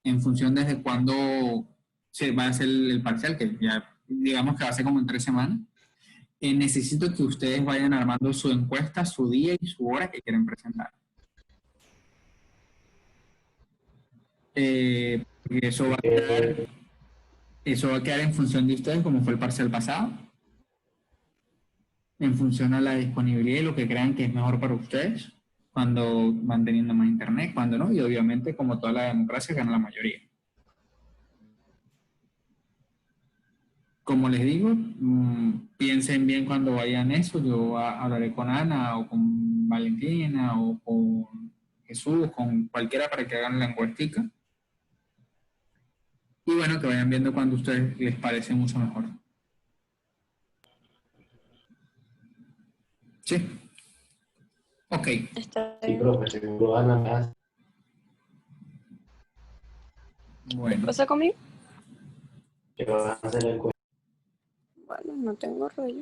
en función desde cuándo se va a hacer el parcial, que ya digamos que va a ser como en 3 semanas. Necesito que ustedes vayan armando su encuesta, su día y su hora que quieren presentar. Porque eso va a quedar en función de ustedes, como fue el parcial pasado, en función a la disponibilidad y lo que crean que es mejor para ustedes, cuando van teniendo más internet, cuando no, y obviamente, como toda la democracia, gana la mayoría. Como les digo, piensen bien cuando vayan eso. Yo hablaré con Ana o con Valentina o con Jesús, con cualquiera para que hagan la encuestica. Y bueno, que vayan viendo cuando a ustedes les parece mucho mejor. Sí. Ok. Está Sí, bien. profe, seguro Ana más. ¿Qué Bueno. pasa conmigo? Que van a hacer el cuento. Bueno, no tengo rollo.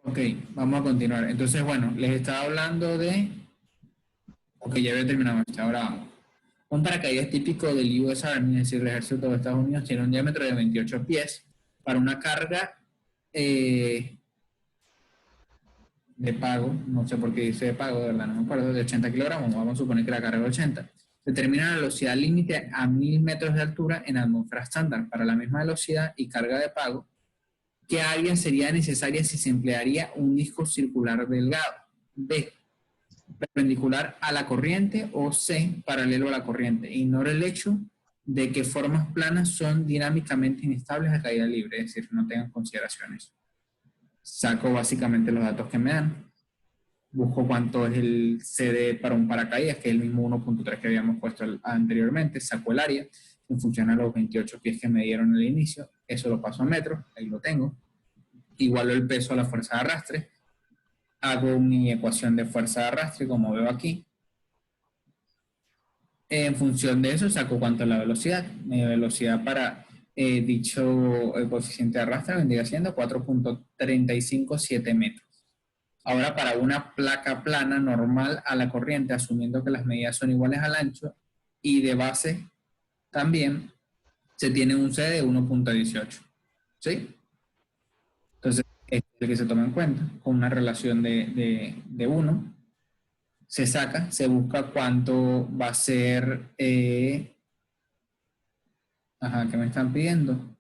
Ok, vamos a continuar. Entonces, bueno, les estaba hablando de... Ok, ya había terminado esto. Ahora vamos. Un paracaídas típico del US Army, es decir, el ejército de Estados Unidos, tiene un diámetro de 28 pies para una carga de pago, no sé por qué dice de pago, de verdad, no me acuerdo, de 80 kilogramos, vamos a suponer que la carga de 80. Determina la velocidad límite a 1000 metros de altura en atmósfera estándar. Para la misma velocidad y carga de pago, ¿qué área sería necesaria si se emplearía un disco circular delgado? B, perpendicular a la corriente, o C, paralelo a la corriente. Ignora el hecho de que formas planas son dinámicamente inestables a caída libre, es decir, no tengan consideraciones. Saco básicamente los datos que me dan. Busco cuánto es el CD para un paracaídas, que es el mismo 1.3 que habíamos puesto anteriormente. Saco el área en función a los 28 pies que me dieron al inicio. Eso lo paso a metros, ahí lo tengo. Igualo el peso a la fuerza de arrastre. Hago mi ecuación de fuerza de arrastre, como veo aquí. En función de eso saco cuánto es la velocidad. Mi velocidad para dicho coeficiente de arrastre vendría siendo 4.357 metros. Ahora, para una placa plana normal a la corriente, asumiendo que las medidas son iguales al ancho y de base también, se tiene un C de 1.18. ¿Sí? Entonces, este es el que se toma en cuenta con una relación de 1. Se saca, se busca cuánto va a ser, ¿qué me están pidiendo?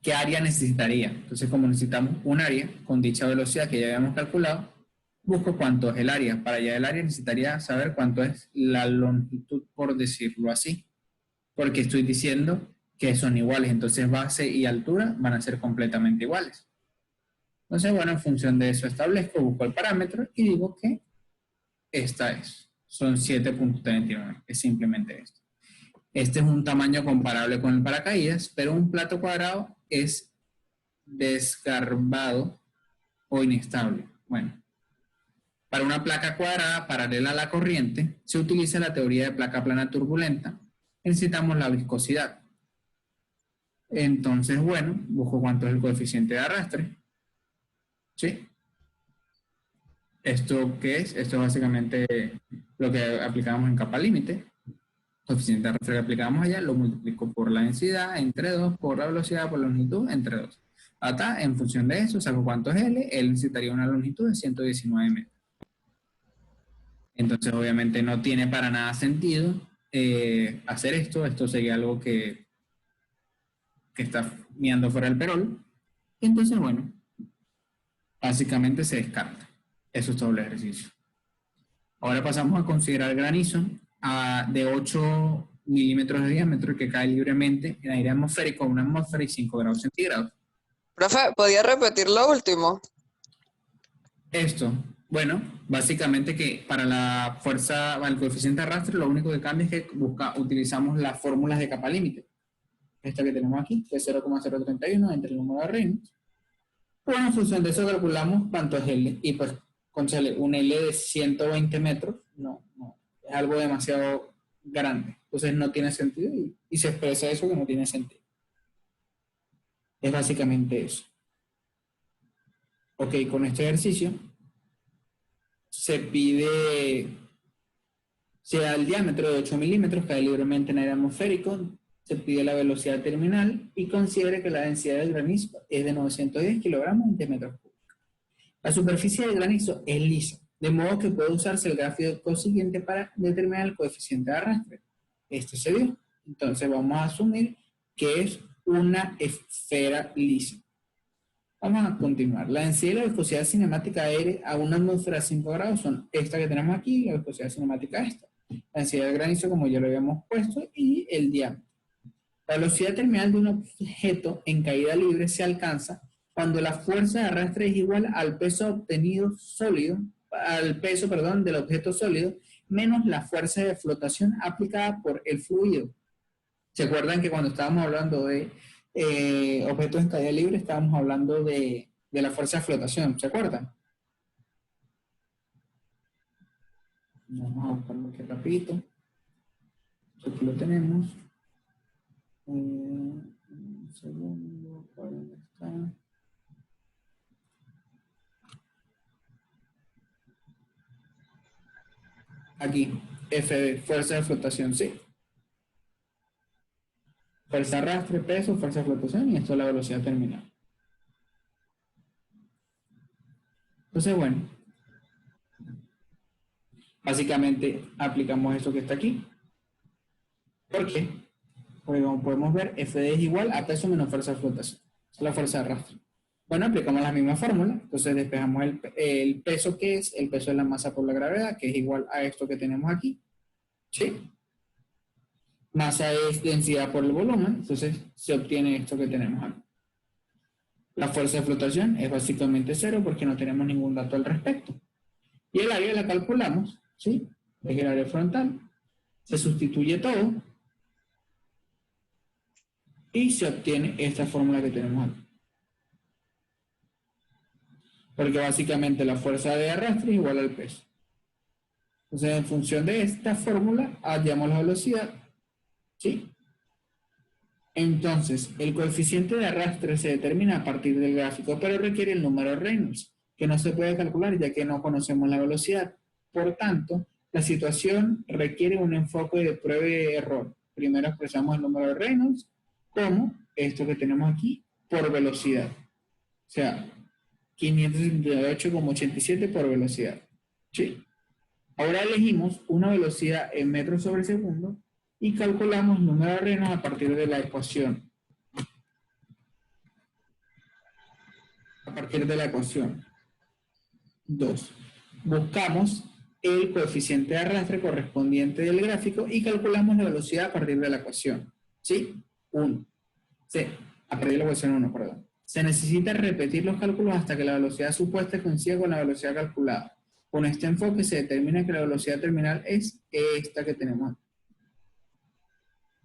¿Qué área necesitaría? Entonces, como necesitamos un área con dicha velocidad que ya habíamos calculado, busco cuánto es el área. Para allá el área necesitaría saber cuánto es la longitud, por decirlo así, porque estoy diciendo que son iguales, entonces base y altura van a ser completamente iguales. Entonces, bueno, en función de eso establezco, busco el parámetro y digo que esta es. Son 7.39, es simplemente esto. Este es un tamaño comparable con el paracaídas, pero un plato cuadrado es desgarbado o inestable. Bueno, para una placa cuadrada paralela a la corriente, se utiliza la teoría de placa plana turbulenta. Necesitamos la viscosidad. Entonces, bueno, busco cuánto es el coeficiente de arrastre. ¿Sí? ¿Esto qué es? Esto es básicamente lo que aplicamos en capa límite. Coeficiente de arrastre que aplicamos allá, lo multiplico por la densidad entre 2, por la velocidad, por la longitud entre 2. Acá, en función de eso, saco cuánto es L. L necesitaría una longitud de 119 metros. Entonces, obviamente, no tiene para nada sentido hacer esto. Esto sería algo que está mirando fuera del perol. Y entonces, bueno, básicamente se descarta. Eso es todo el ejercicio. Ahora pasamos a considerar granizo de 8 milímetros de diámetro que cae libremente en aire atmosférico a una atmósfera y 5 grados centígrados. Profe, ¿podía repetir lo último? Esto, bueno, básicamente que para la fuerza, el coeficiente de arrastre, lo único que cambia es que utilizamos las fórmulas de capa límite. Esta que tenemos aquí, que es 0,031 entre el número de Reynolds. Bueno, en función de eso calculamos cuánto es L. Y pues, conchale, un L de 120 metros, no, es algo demasiado grande. Entonces no tiene sentido y se expresa eso que no tiene sentido. Es básicamente eso. Ok, con este ejercicio se pide sea el diámetro de 8 milímetros, cae libremente en aire atmosférico, se pide la velocidad terminal y considere que la densidad del granizo es de 910 kilogramos en metros cúbicos. La superficie del granizo es lisa, de modo que puede usarse el gráfico siguiente para determinar el coeficiente de arrastre. Este se dio. Entonces vamos a asumir que es una esfera lisa. Vamos a continuar. La densidad y la viscosidad cinemática de aire a una atmósfera a 5 grados son esta que tenemos aquí y la viscosidad cinemática esta. La densidad del granizo, como ya lo habíamos puesto, y el diámetro. La velocidad terminal de un objeto en caída libre se alcanza cuando la fuerza de arrastre es igual al peso obtenido sólido, al peso, perdón, del objeto sólido, menos la fuerza de flotación aplicada por el fluido. ¿Se acuerdan que cuando estábamos hablando de objetos en caída libre, estábamos hablando de la fuerza de flotación? ¿Se acuerdan? Vamos a buscarlo aquí rapidito. Aquí lo tenemos. Un segundo, ¿para dónde está? Aquí, F, fuerza de flotación, sí. Fuerza de arrastre, peso, fuerza de flotación, y esto es la velocidad terminal. Entonces, bueno, básicamente aplicamos esto que está aquí. ¿Por qué? Porque como podemos ver, Fd es igual a peso menos fuerza de flotación. Esa es la fuerza de arrastre. Bueno, aplicamos la misma fórmula. Entonces despejamos el peso, que es el peso de la masa por la gravedad, que es igual a esto que tenemos aquí. ¿Sí? Masa es densidad por el volumen, entonces se obtiene esto que tenemos aquí. La fuerza de flotación es básicamente cero porque no tenemos ningún dato al respecto. Y el área la calculamos, ¿sí? Es el área frontal. Se sustituye todo y se obtiene esta fórmula que tenemos aquí. Porque básicamente la fuerza de arrastre es igual al peso. Entonces, en función de esta fórmula, hallamos la velocidad, ¿sí? Entonces, el coeficiente de arrastre se determina a partir del gráfico, pero requiere el número de Reynolds, que no se puede calcular ya que no conocemos la velocidad. Por tanto, la situación requiere un enfoque de prueba y error. Primero expresamos el número de Reynolds como esto que tenemos aquí por velocidad. O sea, 578,87 por velocidad. ¿Sí? Ahora elegimos una velocidad en metros sobre segundo y calculamos el número de Reynolds a partir de la ecuación. A partir de la ecuación 2. Buscamos el coeficiente de arrastre correspondiente del gráfico y calculamos la velocidad a partir de la ecuación. ¿Sí? 1. Sí, a partir de la ecuación 1, perdón. Se necesita repetir los cálculos hasta que la velocidad supuesta coincida con la velocidad calculada. Con este enfoque se determina que la velocidad terminal es esta que tenemos aquí.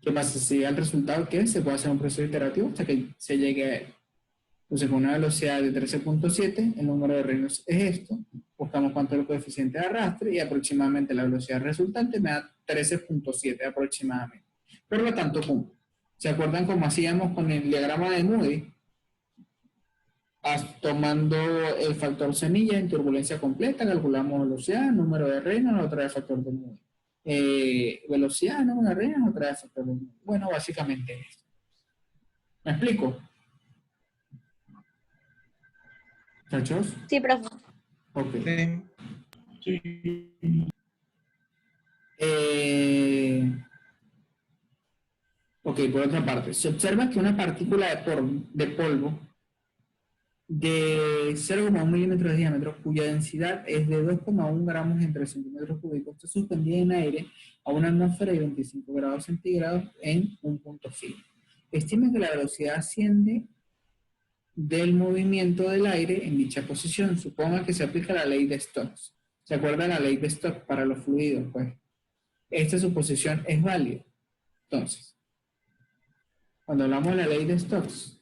¿Qué pasa? Si llega el resultado que se puede hacer un proceso iterativo hasta que se llegue a él. Entonces, con una velocidad de 13.7, el número de Reynolds es esto. Buscamos cuánto es el coeficiente de arrastre y aproximadamente la velocidad resultante me da 13.7 aproximadamente. Por lo tanto, ¿cómo? ¿Se acuerdan cómo hacíamos con el diagrama de Moody? Tomando el factor semilla en turbulencia completa, calculamos velocidad, número de Reynolds, otra vez factor de Moody. Velocidad, número de Reynolds, otra vez factor de Moody. Bueno, básicamente esto. ¿Me explico? ¿Muchachos? Sí, profe. Ok. Sí. Ok, por otra parte, se observa que una partícula de polvo de 0,1 milímetros de diámetro, cuya densidad es de 2,1 gramos entre centímetros cúbicos, está suspendida en aire a una atmósfera de 25 grados centígrados en un punto fijo. Estime que la velocidad asciende del movimiento del aire en dicha posición. Suponga que se aplica la ley de Stokes. ¿Se acuerda la ley de Stokes para los fluidos? Pues esta suposición es válida. Entonces, cuando hablamos de la ley de Stokes,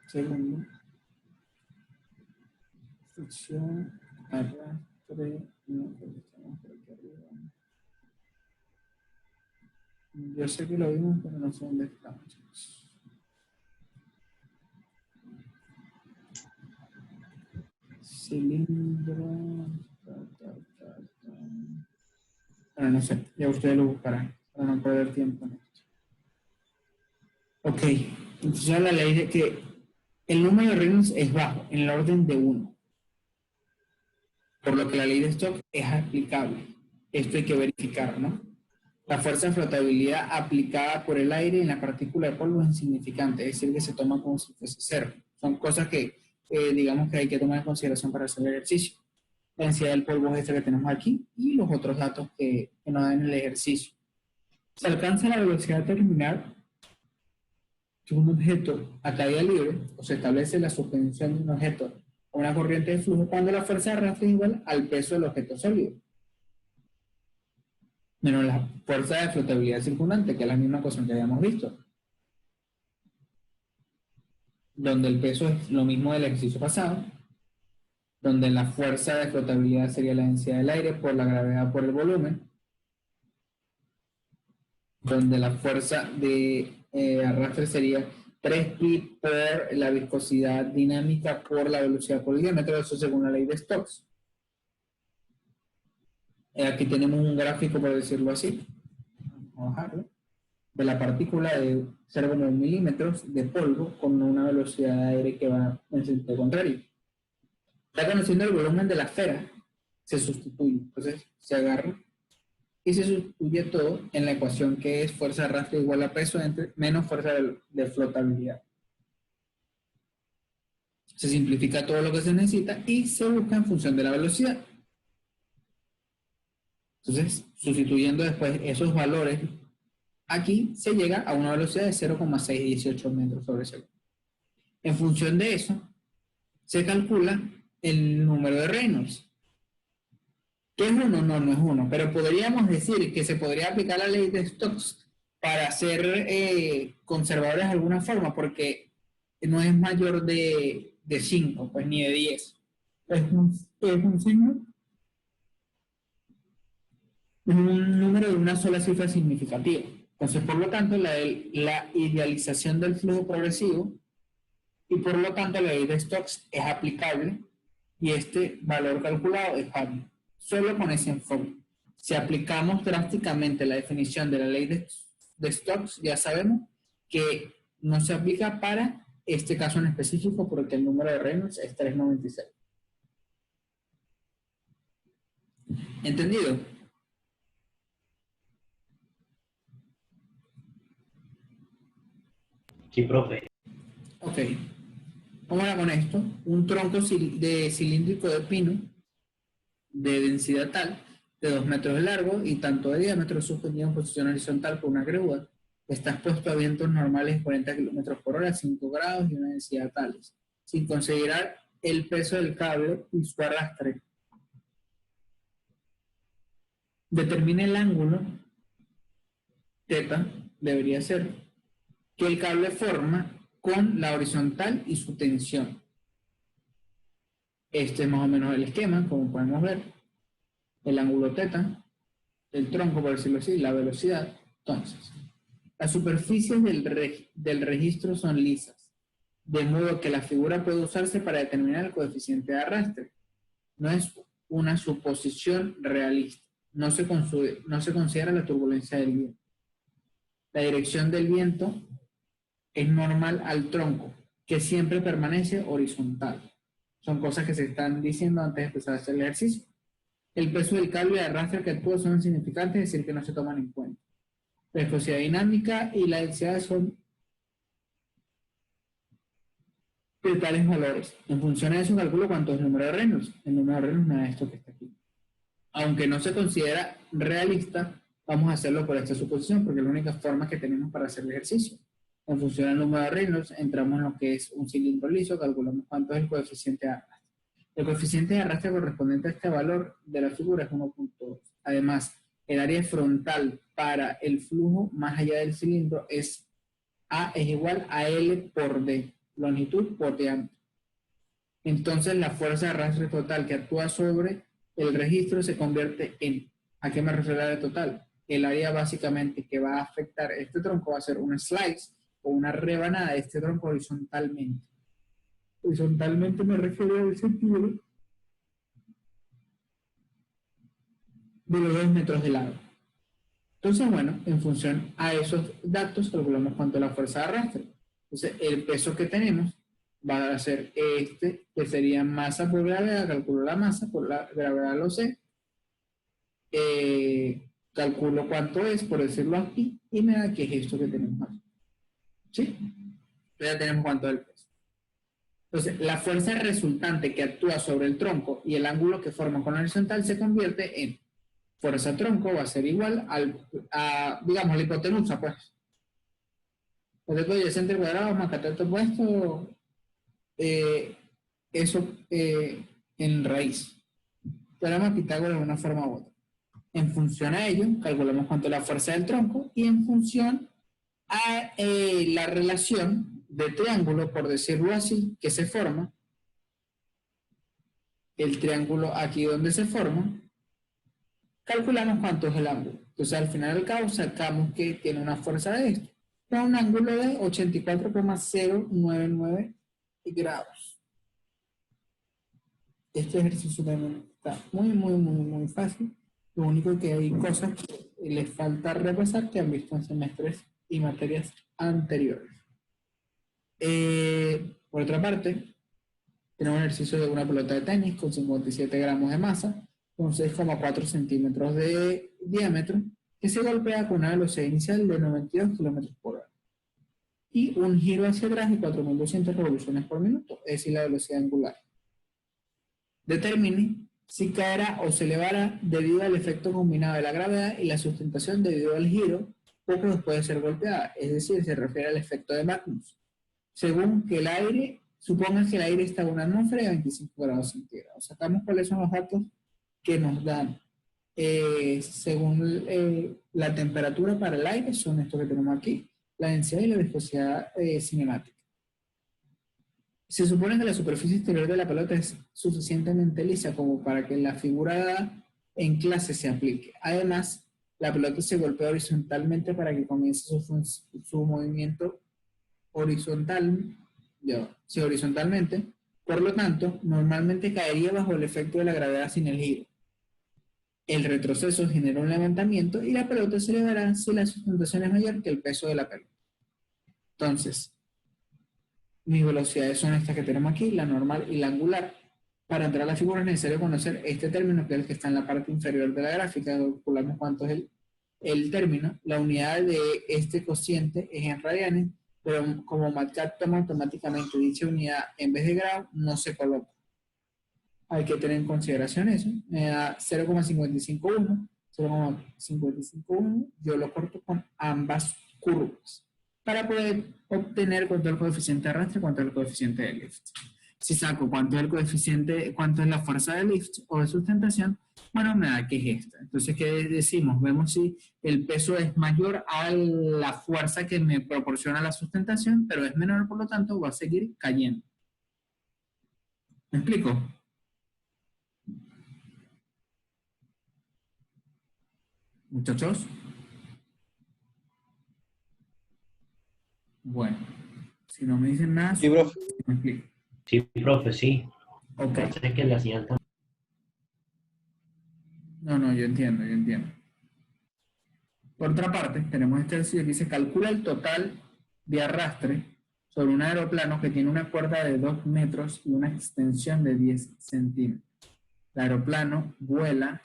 segundo, fricción, arrastre, no, estamos por aquí arriba. Yo sé que lo vimos, pero no sé dónde estamos. cilindro. Bueno, no sé, ya ustedes lo buscarán para no perder tiempo en esto. Ok, entonces la ley de que el número de Reynolds es bajo, en el orden de 1. Por lo que la ley de Stokes es aplicable. Esto hay que verificar, ¿no? La fuerza de flotabilidad aplicada por el aire en la partícula de polvo es insignificante, es decir, que se toma como si fuese cero. Son cosas que, digamos que hay que tomar en consideración para hacer el ejercicio. La densidad del polvo es esta que tenemos aquí y los otros datos que nos dan el ejercicio. Se alcanza la velocidad terminal de un objeto a caída libre, o se establece la suspensión de un objeto a una corriente de flujo cuando la fuerza de arrastre es igual al peso del objeto sólido, menos la fuerza de flotabilidad circundante, que es la misma cosa que habíamos visto, donde el peso es lo mismo del ejercicio pasado, donde la fuerza de flotabilidad sería la densidad del aire por la gravedad por el volumen, donde la fuerza de arrastre sería 3pi por la viscosidad dinámica por la velocidad por el diámetro, eso según la ley de Stokes. Aquí tenemos un gráfico, por decirlo así, vamos a bajarlo, de la partícula de 0,1 milímetros de polvo con una velocidad de aire que va en sentido contrario. Ya conociendo el volumen de la esfera, se sustituye. Entonces se agarra y se sustituye todo en la ecuación que es fuerza de arrastre igual a peso menos fuerza de flotabilidad. Se simplifica todo lo que se necesita y se busca en función de la velocidad. Entonces, sustituyendo después esos valores, aquí se llega a una velocidad de 0,618 metros sobre segundo. En función de eso, se calcula el número de Reynolds. ¿Qué es 1? No, no es 1, pero podríamos decir que se podría aplicar la ley de Stokes para ser conservadores de alguna forma, porque no es mayor de 5, pues ni de 10. Es un signo, un número de una sola cifra significativa. Entonces, por lo tanto, la idealización del flujo progresivo y por lo tanto la ley de Stokes es aplicable y este valor calculado es válido. Solo con ese enfoque. Si aplicamos drásticamente la definición de la ley de Stokes, ya sabemos que no se aplica para este caso en específico porque el número de Reynolds es 396. ¿Entendido? Sí, profe. Ok. Vamos ahora con esto. Un tronco de cilíndrico de pino de densidad tal, de 2 metros de largo y tanto de diámetro, suspendido en posición horizontal por una grúa, está expuesto a vientos normales de 40 km por hora, 5 grados y una densidad tales, sin considerar el peso del cable y su arrastre. Determina el ángulo θ, debería ser, que el cable forma con la horizontal y su tensión. Este es más o menos el esquema, como podemos ver. El ángulo θ, el tronco, por decirlo así, la velocidad. Entonces, las superficies del registro son lisas, de modo que la figura puede usarse para determinar el coeficiente de arrastre. No es una suposición realista. No se considera la turbulencia del viento. La dirección del viento es normal al tronco, que siempre permanece horizontal. Son cosas que se están diciendo antes de empezar a hacer el ejercicio. El peso del cable de arrastre que actúa son insignificantes, es decir, que no se toman en cuenta. La viscosidad dinámica y la densidad son de tales valores. En función de eso calculo cuánto es el número de Reynolds. El número de Reynolds no es esto que está aquí. Aunque no se considera realista, vamos a hacerlo por esta suposición, porque es la única forma que tenemos para hacer el ejercicio. En función del número de Reynolds, entramos en lo que es un cilindro liso, calculamos cuánto es el coeficiente de arrastre. El coeficiente de arrastre correspondiente a este valor de la figura es 1.2. Además, el área frontal para el flujo más allá del cilindro es A es igual a L por D, longitud por diámetro. Entonces, la fuerza de arrastre total que actúa sobre el registro se convierte en, ¿a qué me refiero al área total? El área básicamente que va a afectar este tronco va a ser un slice o una rebanada de este tronco horizontalmente. Horizontalmente me refiero al sentido de los 2 metros de lado. Entonces, bueno, en función a esos datos calculamos cuánto es la fuerza de arrastre. Entonces, el peso que tenemos va a ser este, que sería masa por gravedad, calculo la masa, por la gravedad lo sé, calculo cuánto es, por decirlo aquí, y me da que es esto que tenemos aquí. ¿Sí? Ya tenemos cuánto es el peso. Entonces, la fuerza resultante que actúa sobre el tronco y el ángulo que forma con la horizontal se convierte en fuerza tronco, va a ser igual digamos, la hipotenusa, pues. Cateto adyacente al cuadrado más cateto opuesto, eso en raíz. Teorema de Pitágoras de una forma u otra. En función a ello, calculamos cuánto es la fuerza del tronco y en función a la relación de triángulo, por decirlo así, que se forma, el triángulo aquí donde se forma, calculamos cuánto es el ángulo. Entonces, al final del cabo, sacamos que tiene una fuerza de esto, con un ángulo de 84,099 grados. Este ejercicio también está muy fácil. Lo único que hay cosas que les falta repasar que han visto en semestres y materias anteriores. Por otra parte, tenemos un ejercicio de una pelota de tenis con 57 gramos de masa, con 6,4 centímetros de diámetro, que se golpea con una velocidad inicial de 92 kilómetros por hora y un giro hacia atrás de 4.200 revoluciones por minuto, es decir, la velocidad angular. Determine si caerá o se elevará debido al efecto combinado de la gravedad y la sustentación debido al giro poco después de ser golpeada, es decir, se refiere al efecto de Magnus. Según que el aire, suponga que el aire está a una atmósfera de 25 grados centígrados. Sacamos cuáles son los datos que nos dan según la temperatura para el aire, son estos que tenemos aquí, la densidad y la viscosidad cinemática. Se supone que la superficie exterior de la pelota es suficientemente lisa como para que la figura en clase se aplique. Además, la pelota se golpea horizontalmente para que comience su movimiento horizontalmente. Por lo tanto, normalmente caería bajo el efecto de la gravedad sin el giro. El retroceso genera un levantamiento y la pelota se elevará si la sustentación es mayor que el peso de la pelota. Entonces, mis velocidades son estas que tenemos aquí, la normal y la angular. Para entrar a la figura es necesario conocer este término, que es el que está en la parte inferior de la gráfica. Calculamos cuánto es el término. La unidad de este cociente es en radianes, pero como MATLAB toma automáticamente dicha unidad en vez de grado, no se coloca. Hay que tener en consideración eso. Me da 0,551, 0,551, yo lo corto con ambas curvas para poder obtener cuánto es el coeficiente de arrastre y cuánto es el coeficiente de lift. Si saco cuánto es el coeficiente, cuánto es la fuerza de lift o de sustentación, bueno, me da que es esta. Entonces, ¿qué decimos? Vemos si el peso es mayor a la fuerza que me proporciona la sustentación, pero es menor, por lo tanto, va a seguir cayendo. ¿Me explico? Muchachos. Bueno, si no me dicen nada, Sí, profe. me explico. Sí, profe, sí. Ok. Sé que la señal también. No, yo entiendo. Por otra parte, tenemos este ejercicio que dice calcula el total de arrastre sobre un aeroplano que tiene una cuerda de 2 metros y una extensión de 10 centímetros. El aeroplano vuela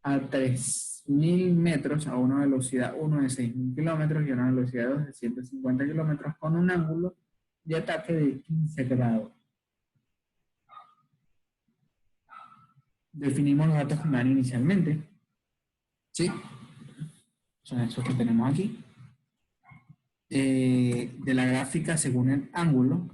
a 3.000 metros a una velocidad 1 de 6.000 kilómetros y a una velocidad 2 de 150 kilómetros con un ángulo de ataque de 15 grados. Definimos los datos que me dan inicialmente. ¿Sí? Son estos que tenemos aquí. De la gráfica según el ángulo.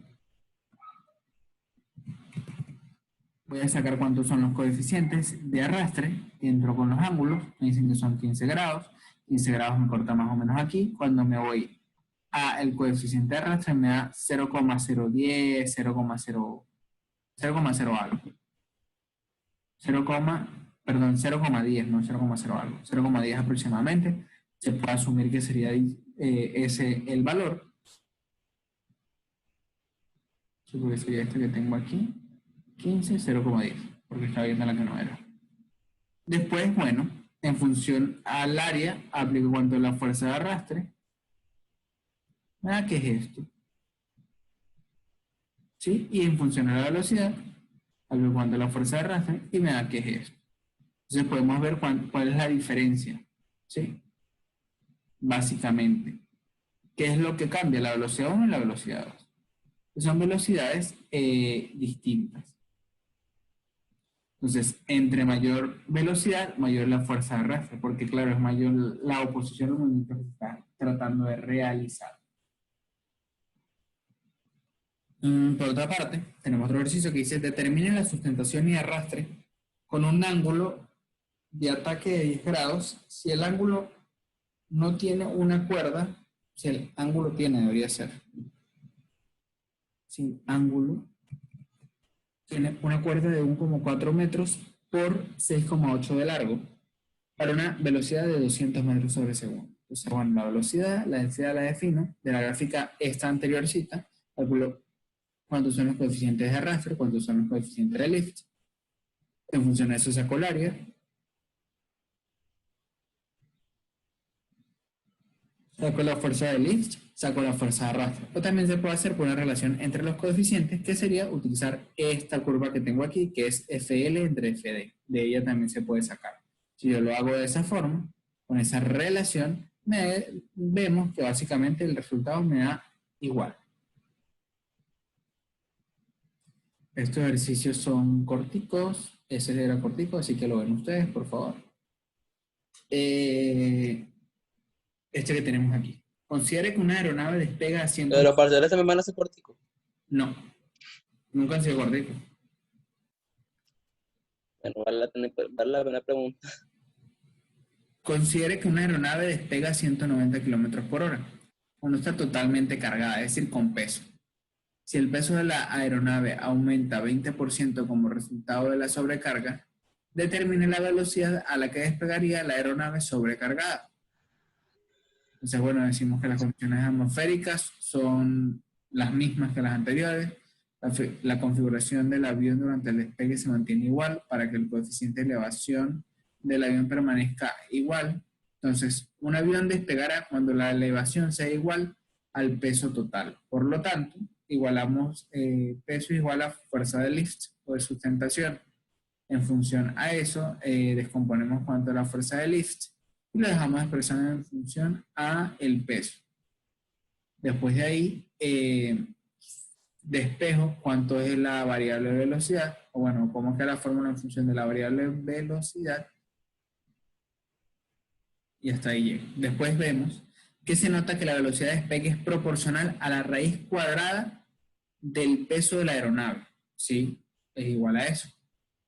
Voy a sacar cuántos son los coeficientes de arrastre. Entro con los ángulos. Me dicen que son 15 grados. 15 grados me corta más o menos aquí. Cuando me voy a el coeficiente de arrastre me da 0,010, 0,0 algo. 0,10, no 0,0 algo. 0,10 aproximadamente. Se puede asumir que sería ese el valor. Supongo que sería este que tengo aquí. 15, 0,10, porque estaba viendo la que no era. Después, bueno, En función al área, aplico cuánto es la fuerza de arrastre. ¿Verdad? ¿Qué es esto? ¿Sí? Y en función a la velocidad, aplico cuánto es la fuerza de arrastre y me da qué es esto. Entonces podemos ver cuál es la diferencia. ¿Sí? Básicamente. ¿Qué es lo que cambia? La velocidad 1 y la velocidad 2. Son velocidades distintas. Entonces, entre mayor velocidad, mayor la fuerza de arrastre, porque claro, es mayor la oposición al movimiento que se está tratando de realizar. Por otra parte, tenemos otro ejercicio que dice, determine la sustentación y arrastre con un ángulo de ataque de 10 grados. Si el ángulo no tiene una cuerda, si el ángulo tiene, debería ser. Si el ángulo tiene una cuerda de 1,4 metros por 6,8 de largo para una velocidad de 200 metros sobre segundo. Entonces, bueno, la velocidad, la densidad la defino de la gráfica esta anteriorcita, calculo cuántos son los coeficientes de arrastre, cuántos son los coeficientes de lift. En función de eso saco el área. Saco la fuerza de lift, saco la fuerza de arrastre. O también se puede hacer por una relación entre los coeficientes, que sería utilizar esta curva que tengo aquí, que es FL entre FD. De ella también se puede sacar. Si yo lo hago de esa forma, con esa relación, vemos que básicamente el resultado me da igual. Estos ejercicios son corticos, ese era cortico, así que lo ven ustedes, por favor. Este que tenemos aquí. Considere que una aeronave despega a 100... Pero los parciales también van a ser corticos. No, nunca han sido corticos. Bueno, vale la pena pregunta. Considere que una aeronave despega a 190 kilómetros por hora, cuando está totalmente cargada, es decir, con peso. Si el peso de la aeronave aumenta 20% como resultado de la sobrecarga, determine la velocidad a la que despegaría la aeronave sobrecargada. Entonces, bueno, decimos que las condiciones atmosféricas son las mismas que las anteriores. La configuración del avión durante el despegue se mantiene igual para que el coeficiente de elevación del avión permanezca igual. Entonces, un avión despegará cuando la elevación sea igual al peso total. Por lo tanto, igualamos peso igual a fuerza de lift o de sustentación. En función a eso, descomponemos cuánto es la fuerza de lift y lo dejamos expresado en función a el peso. Después de ahí, despejo cuánto es la variable de velocidad, o bueno, cómo queda la fórmula en función de la variable de velocidad, y hasta ahí llego. Después vemos que se nota que la velocidad de despegue es proporcional a la raíz cuadrada del peso de la aeronave, ¿sí? Es igual a eso.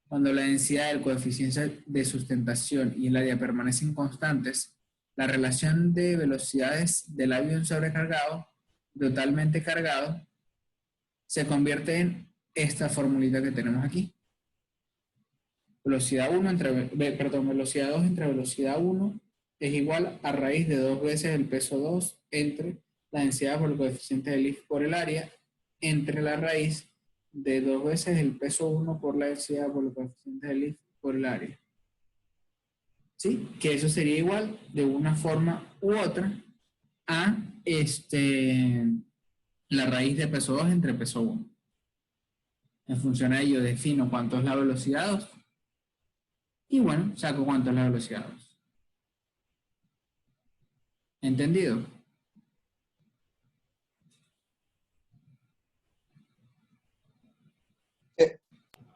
Cuando la densidad del coeficiente de sustentación y el área permanecen constantes, la relación de velocidades del avión sobrecargado, totalmente cargado, se convierte en esta formulita que tenemos aquí. Velocidad 2 entre velocidad 1 es igual a raíz de 2 veces el peso 2 entre la densidad por el coeficiente de lift por el área entre la raíz de 2 veces el peso 1 por la densidad por el coeficiente de lift por el área. ¿Sí? Que eso sería igual de una forma u otra a la raíz de peso 2 entre peso 1. En función a ello defino cuánto es la velocidad 2 y bueno, saco cuánto es la velocidad 2. ¿Entendido?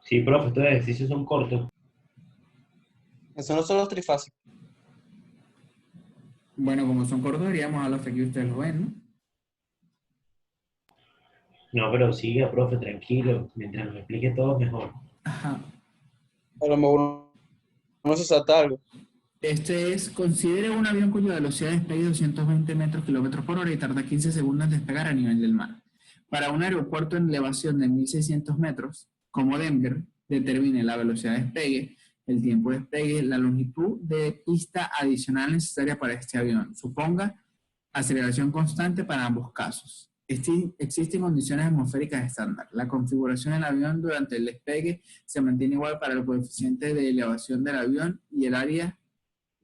Sí, profe, estos ejercicios son cortos. Esos no son los trifásicos. Bueno, como son cortos, diríamos a los que aquí ustedes lo ven, ¿no? No, pero siga, profe, tranquilo. Mientras nos explique todo, mejor. Ajá. A lo mejor no se salta algo. Considere un avión cuya velocidad de despegue es 220 kilómetros por hora y tarda 15 segundos en despegar a nivel del mar. Para un aeropuerto en elevación de 1600 metros, como Denver, determine la velocidad de despegue, el tiempo de despegue, la longitud de pista adicional necesaria para este avión. Suponga aceleración constante para ambos casos. Existen condiciones atmosféricas estándar. La configuración del avión durante el despegue se mantiene igual para el coeficiente de elevación del avión y el área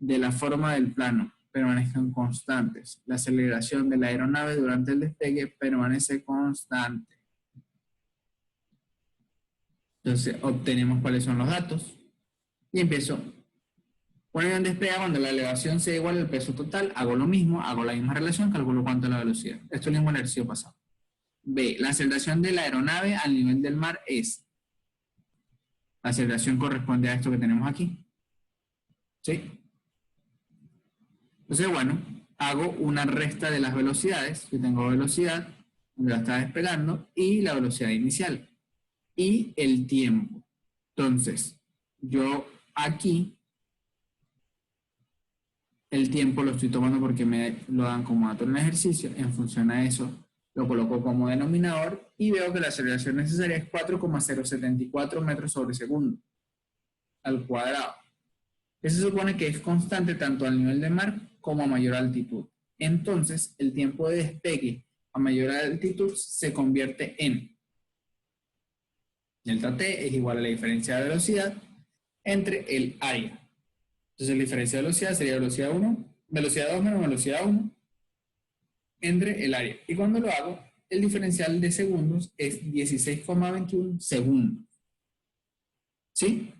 de la forma del plano permanezcan constantes. La aceleración de la aeronave durante el despegue permanece constante. Entonces obtenemos cuáles son los datos y empiezo. Poner en despegue cuando la elevación sea igual al peso total, hago lo mismo, hago la misma relación, calculo cuánto es la velocidad. Esto es el mismo ejercicio pasado. B. La aceleración de la aeronave al nivel del mar es. La aceleración corresponde a esto que tenemos aquí. ¿Sí? Entonces, bueno, hago una resta de las velocidades. Yo tengo velocidad, donde la estaba despegando, y la velocidad inicial. Y el tiempo. Entonces, yo aquí, el tiempo lo estoy tomando porque me lo dan como dato en el ejercicio. En función a eso, lo coloco como denominador y veo que la aceleración necesaria es 4,074 metros sobre segundo al cuadrado. Eso se supone que es constante tanto al nivel del mar como a mayor altitud. Entonces, el tiempo de despegue a mayor altitud se convierte en delta T es igual a la diferencia de velocidad entre el área. Entonces, la diferencia de velocidad sería velocidad 1, velocidad 2 menos velocidad 1 entre el área. Y cuando lo hago, el diferencial de segundos es 16,21 segundos. ¿Sí?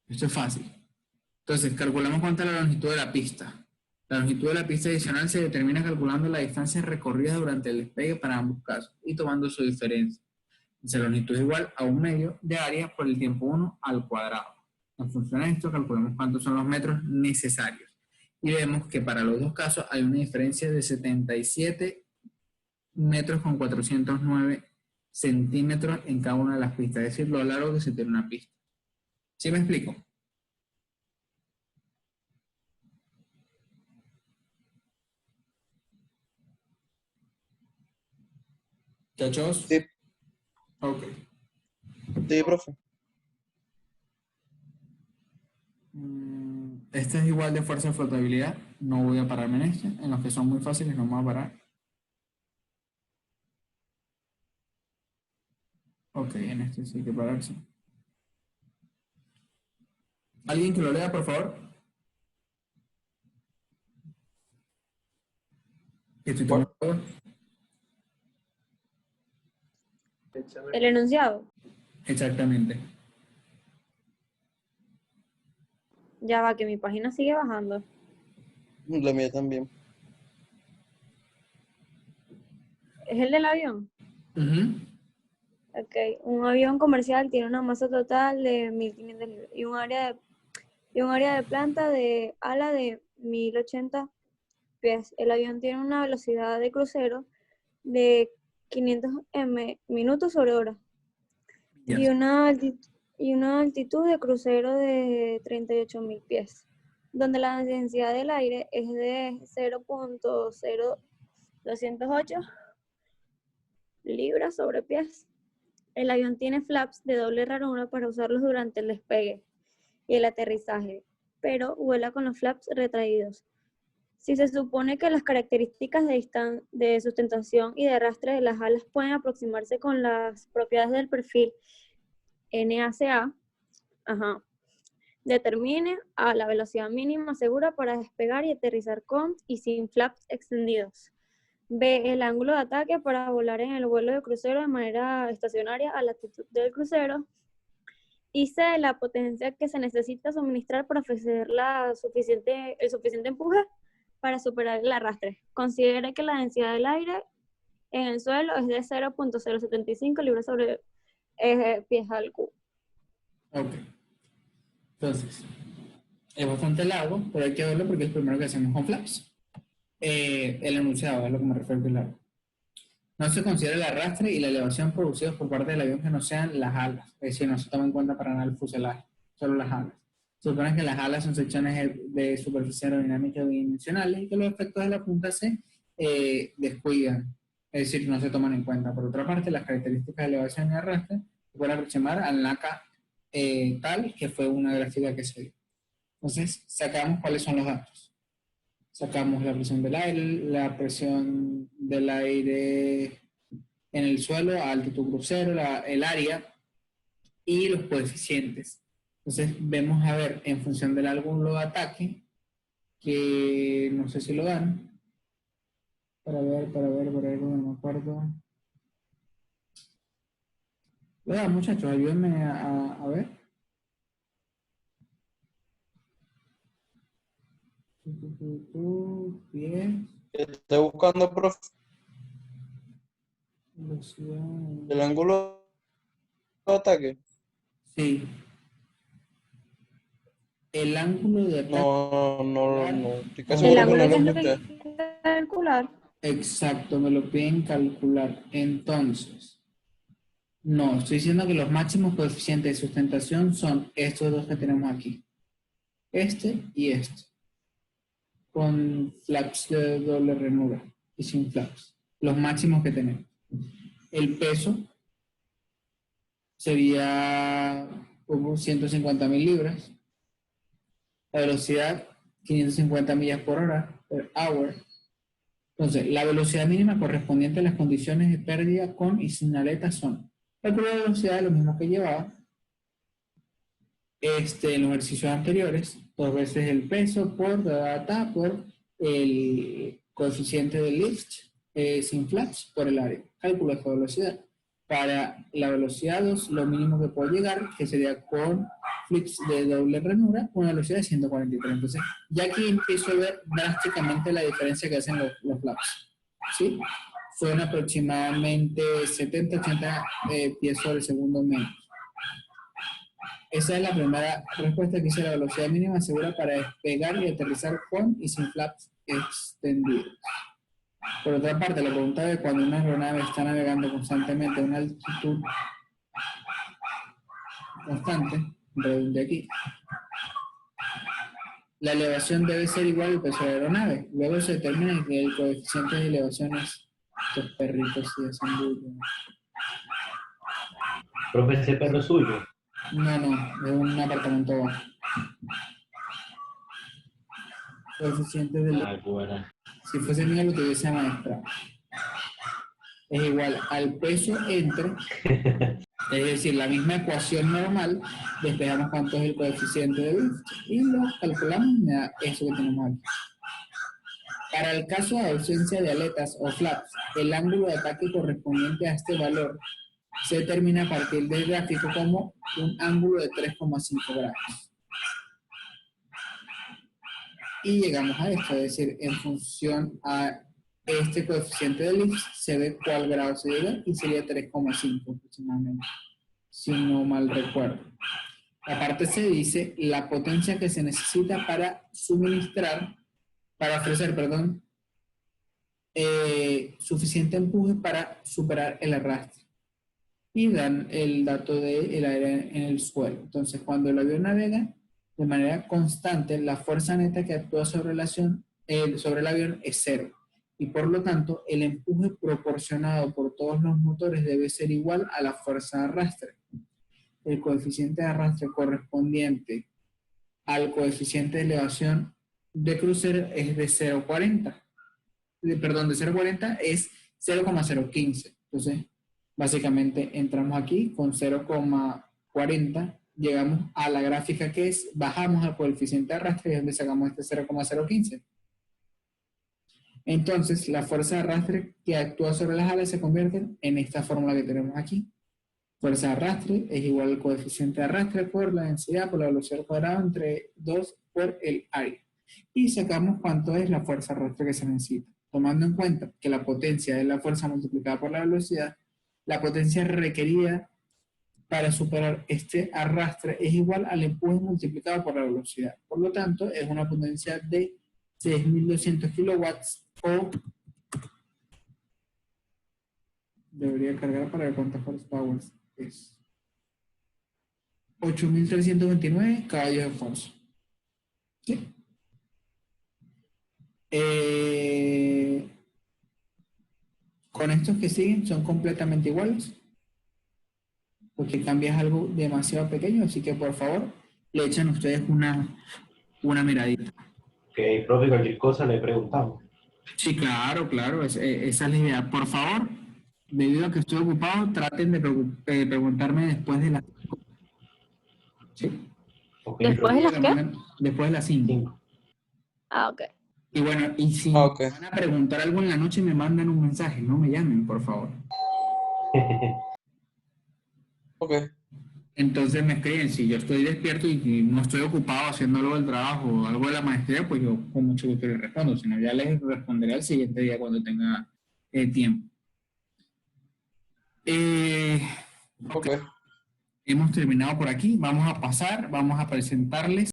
Esto es fácil. Entonces, calculamos cuánta es la longitud de la pista. La longitud de la pista adicional se determina calculando la distancia recorrida durante el despegue para ambos casos y tomando su diferencia. Entonces, la longitud es igual a 1 medio de área por el tiempo 1 al cuadrado. En función de esto, calculamos cuántos son los metros necesarios. Y vemos que para los dos casos hay una diferencia de 77 metros con 409 centímetros en cada una de las pistas. Es decir, lo largo que se tiene una pista. ¿Sí me explico? ¿Muchachos? Sí, Ok. sí, profe. Este es igual de fuerza de flotabilidad. No voy a pararme en este. En los que son muy fáciles no me voy a parar. Ok, en este sí hay que pararse. ¿Alguien que lo lea, por favor? Estoy tomando agua. El enunciado. Exactamente. Ya va, que mi página sigue bajando. La mía también. ¿Es el del avión? Ujú. Ok. Un avión comercial tiene una masa total de 1.500 libras y un área de planta de ala de 1.080 pies. El avión tiene una velocidad de crucero de 500 minutos sobre hora Ya. y una altitud de crucero de 38.000 pies, donde la densidad del aire es de 0.0208 libras sobre pies. El avión tiene flaps de doble ranura para usarlos durante el despegue y el aterrizaje, pero vuela con los flaps retraídos. Si se supone que las características de sustentación y de arrastre de las alas pueden aproximarse con las propiedades del perfil NACA, determine a la velocidad mínima segura para despegar y aterrizar con y sin flaps extendidos. B. El ángulo de ataque para volar en el vuelo de crucero de manera estacionaria a la altitud del crucero. Y C. La potencia que se necesita suministrar para ofrecer el suficiente empuje para superar el arrastre. Considere que la densidad del aire en el suelo es de 0.075 libras sobre pies al cubo. Ok. Entonces, es bastante largo, pero hay que verlo porque es el primero que hacemos con flaps. El enunciado es lo que me refiero que es largo. No se considera el arrastre y la elevación producidos por parte del avión que no sean las alas. Es decir, no se toma en cuenta para nada el fuselaje, solo las alas. Se supone que las alas son secciones de superficie aerodinámica bidimensionales y que los efectos de la punta se descuidan, es decir, no se toman en cuenta. Por otra parte, las características de elevación y arrastre se pueden aproximar al NACA tal, que fue una gráfica que se dio. Entonces, sacamos cuáles son los datos. Sacamos la presión del aire en el suelo, a altitud crucero, el área y los coeficientes. Entonces vemos a ver en función del ángulo de ataque que no sé si lo dan. Para ver, no me acuerdo. Lo dan, muchachos, ayúdenme a ver. Pies, Estoy buscando, profe, velocidad. el ángulo de ataque. Sí. El ángulo de ataque. No. Estoy casi El El seguro que ángulo no que es lo lo que puse. hay que calcular. Exacto, me lo piden calcular. Entonces, no, estoy diciendo que los máximos coeficientes de sustentación son estos dos que tenemos aquí. Este y este. Con flaps de doble ranura y sin flaps. Los máximos que tenemos. El peso sería como 150.000 libras. La velocidad, 550 millas por hora, per hour. Entonces, la velocidad mínima correspondiente a las condiciones de pérdida con y sin aletas son la prueba de velocidad, lo mismo que llevaba en los ejercicios anteriores, 2 veces el peso por data por el coeficiente de lift sin flaps por el área. Cálculo de esta velocidad. Para la velocidad 2, lo mínimo que puedo llegar, que sería con flips de doble ranura, una velocidad de 143. Entonces, ya aquí empiezo a ver drásticamente la diferencia que hacen los flaps. ¿Sí? Son aproximadamente 70-80 pies sobre segundo menos. Esa es la primera respuesta que hice. La velocidad mínima segura para despegar y aterrizar con y sin flaps extendidos. Por otra parte, la pregunta de cuando una aeronave está navegando constantemente a una altitud constante, redonde aquí, la elevación debe ser igual al peso de la aeronave. Luego se determina que el coeficiente de elevación es estos perritos y hacen bullo. Profe, ese perro es suyo. No, es un apartamento bajo. Coeficiente de Ah, buena. si fuese mío lo tuviese maestrado. Es igual al peso entre, es decir, la misma ecuación normal, despejamos cuánto es el coeficiente de lift y lo calculamos y me da eso que tenemos aquí. Para el caso de ausencia de aletas o flaps, el ángulo de ataque correspondiente a este valor se determina a partir del gráfico como un ángulo de 3,5 grados. Y llegamos a esto, es decir, en función a este coeficiente de lift se ve cuál grado se llega y sería 3,5 aproximadamente, si no mal recuerdo. La parte C dice la potencia que se necesita para ofrecer, suficiente empuje para superar el arrastre. Y dan el dato del aire en el suelo. Entonces, cuando el avión navega de manera constante, la fuerza neta que actúa sobre el avión es cero. Y por lo tanto, el empuje proporcionado por todos los motores debe ser igual a la fuerza de arrastre. El coeficiente de arrastre correspondiente al coeficiente de elevación de crucero es de 0,40. De 0,40 es 0,015. Entonces, básicamente entramos aquí con 0,40, llegamos a la gráfica que es, bajamos al coeficiente de arrastre y es donde sacamos este 0,015. Entonces, la fuerza de arrastre que actúa sobre las alas se convierte en esta fórmula que tenemos aquí. Fuerza de arrastre es igual al coeficiente de arrastre por la densidad por la velocidad al cuadrado entre 2 por el área. Y sacamos cuánto es la fuerza de arrastre que se necesita. Tomando en cuenta que la potencia es la fuerza multiplicada por la velocidad, la potencia requerida para superar este arrastre es igual al empuje multiplicado por la velocidad. Por lo tanto, es una potencia de 6.200 kilowatts o debería cargar para ver cuántas horsepower es. 8.329 caballos de fuerza. ¿Sí? Con estos que siguen son completamente iguales, porque cambias algo demasiado pequeño, así que por favor le echan ustedes una miradita. Ok, profe, cualquier cosa le preguntamos. Sí, claro, esa es la idea. Por favor, debido a que estoy ocupado, traten de preguntarme después de las... ¿Sí? Ok, ¿Después profe. de las qué? Después de las 5. 5. Ah, ok. Y bueno, y si Ok. me van a preguntar algo en la noche, me mandan un mensaje, no me llamen, por favor. Ok. Entonces me escriben, si yo estoy despierto y no estoy ocupado haciendo algo del trabajo o algo de la maestría, pues yo con mucho gusto les respondo, si no ya les responderé al siguiente día cuando tenga tiempo. Ok. Hemos terminado por aquí, vamos a pasar, vamos a presentarles